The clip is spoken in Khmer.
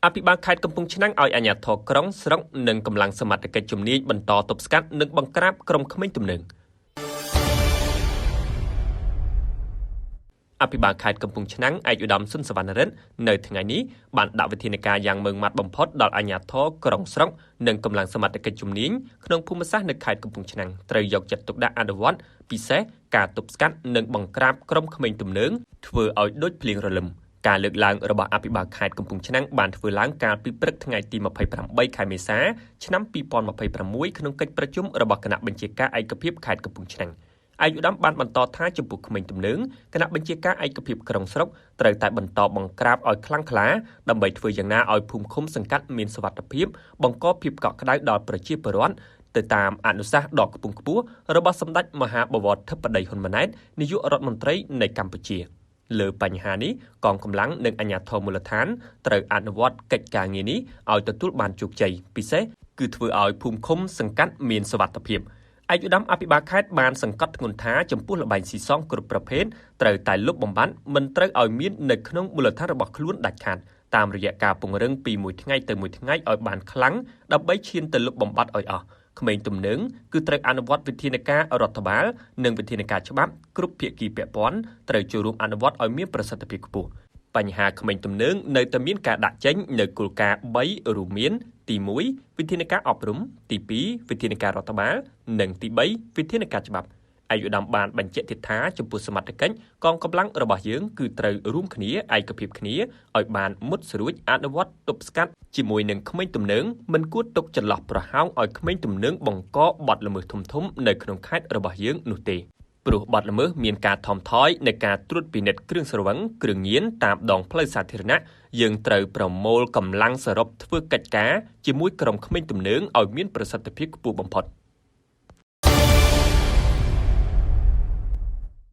អភិបាលខេត្តកំពង់ឆ្នាំងឲ្យអាជ្ញាធរក្រុងស្រុកនិងកម្លាំងសមត្ថកិច្ចជំនាញបន្តទប់ស្កាត់និងបង្ក្រាបក្រុមក្មេងទំនើងអភិបាលខេត្តកំពង់ឆ្នាំងឯកឧត្តមសុនសវណ្ណរិទ្ធនៅថ្ងៃនេះបានដាក់វិធានការយ៉ាងម៉ឺងម៉ាត់បំផុតដល់អាជ្ញាធរក្រុងស្រុកនិងកម្លាំងសមត្ថកិច្ចជំនាញក្នុងភូមិសាស្ត្រនៅខេត្តកំពង់ឆ្នាំងត្រូវយកចិត្តទុកដាក់អនុវត្តពិសេសការទប់ស្កាត់និងបង្ក្រាបក្រុមក្មេងទំនើងធ្វើឲ្យដូចភ្លៀងរលឹមការលើកឡើងរបស់អភិបាលខេត្តកំពង់ឆ្នាំងបានធ្វើឡើងកាលពីព្រឹកថ្ងៃទី28ខែមេសាឆ្នាំ2026ក្នុងកិច្ចប្រជុំរបស់គណៈបញ្ជាការឯកភាពខេត្តកំពង់ឆ្នាំងឯកឧត្តមបានបន្តថាចំពោះក្មេងទំនើងគណៈបញ្ជាការឯកភាពក្រុងស្រុកត្រូវតែបន្តបង្ក្រាបឲ្យខ្លាំងក្លាដើម្បីធ្វើយ៉ាងណាឲ្យភូមិឃុំសង្កាត់មានសុវត្ថិភាពបង្កភាពកក់ក្ដៅដល់ប្រជាពលរដ្ឋទៅតាមអនុសាសន៍ដ៏ខ្ពង់ខ្ពស់របស់សម្ដេចមហាបវរធិបតីហ៊ុនម៉ាណែតនាយករដ្ឋមន្ត្រីនៃកម្ពុជាលើបញ្ហានេះកងកម្លាំងនិងអាជ្ញាធរមូលដ្ឋានត្រូវអនុវត្តកិច្ចការងារនេះឲ្យទទួលបានជោគជ័យពិសេសគឺធ្វើឲ្យភូមិឃុំសង្កាត់មានសុវត្ថិភាពឯកឧត្តមអភិបាលខេត្តបានសង្កត់ធ្ងន់ថាចំពោះល្បែងស៊ីសងគ្រប់ប្រភេទត្រូវតែលុបបំបាត់មិនត្រូវឲ្យមាននៅក្នុងមូលដ្ឋានរបស់ខ្លួនដាច់ខាតតាមរយៈការពង្រឹងពីមួយថ្ងៃទៅមួយថ្ងៃឲ្យបានខ្លាំងដើម្បីឈានទៅលុបបំបាត់ឲ្យអស់ក្មេងទំនើងគឺត្រូវអនុវត្តវិធានការរដ្ឋបាលនិងវិធានការច្បាប់គ្រប់ភាគីពាក់ព័ន្ធត្រូវចូលរួមអនុវត្តឲ្យមានប្រសិទ្ធភាពខ្ពស់បញ្ហាក្មេងទំនើងនៅតែមានការដាក់ចេញនៅគោលការណ៍3រួមមានទី1វិធានការអប់រំទី2វិធានការរដ្ឋបាលនិងទី3វិធានការច្បាប់ឯកឧត្តមបានបញ្ជាក់ទៀតថាចំពោះសមត្ថកិច្ចកងកម្លាំងរបស់យើងគឺត្រូវរួមគ្នាឯកភាពគ្នាឲ្យបានមុតស្រួចអនុវត្តទប់ស្កាត់ជាមួយនឹងក្មេងទំនើងមិនគួរទុកចន្លោះប្រហោងឲ្យក្មេងទំនើងបង្កបទល្មើសធំៗនៅក្នុងខេត្តរបស់យើងនោះទេព្រោះបទល្មើសមានការថមថយនៃការត្រួតពិនិត្យគ្រឿងស្រវឹងគ្រឿងញៀនតាមដងផ្លូវសាធារណៈយើងត្រូវប្រមូលកម្លាំងសរុបធ្វើកិច្ចការជាមួយក្រុមក្មេងទំនើងឲ្យមានប្រសិទ្ធភាពខ្ពស់បំផុត។